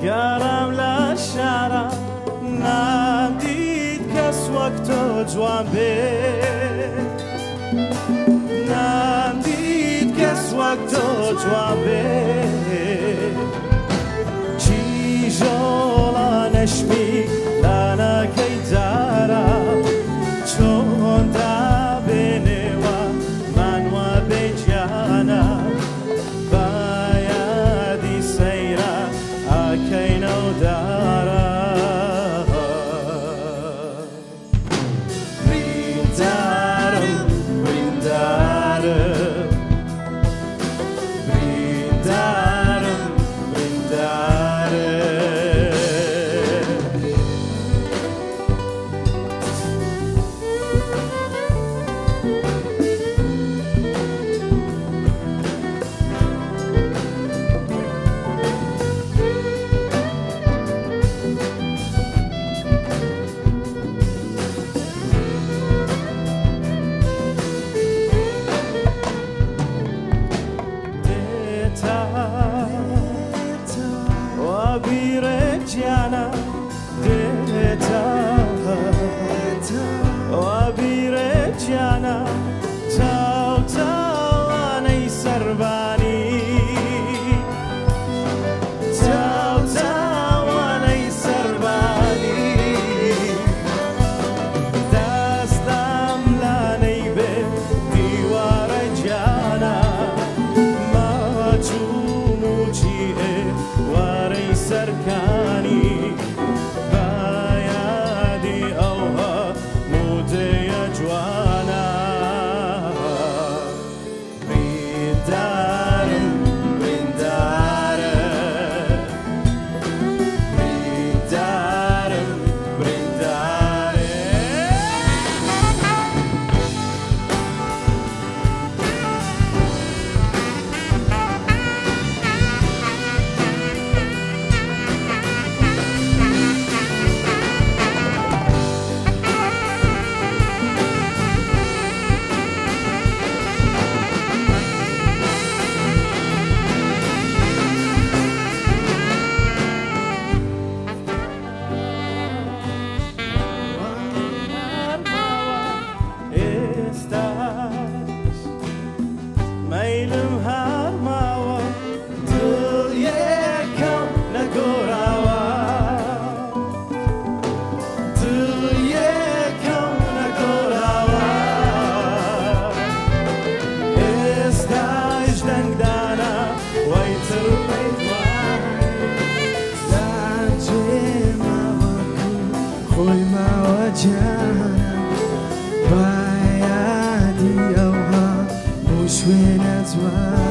گرم لشرم ندید کس وقت جوان به ندید کس وقت جوان به چی جولانش می لنا کی دارم چون دبنه و من و بجانا بایدی سیره اکینو دارم بریندارم بریندارم بریندارم بریندارم وبرجعنا ديتا وبرجعنا تاو تاو أنا سرباني تاو تاو أنا سرباني دستم لاني بديوار جانا ما جوموجي واري سركاني بايادي أوها مودي جوانا بيدارم بيدارم بيدارم بيدارم ميلم هرماوا دل يكم نگوراوا دل يكم نگوراوا استاج دنگدانا ويتر بيتوان زنجي ما وكو خوي ما وجانا بايادي أوها مش وين أزوان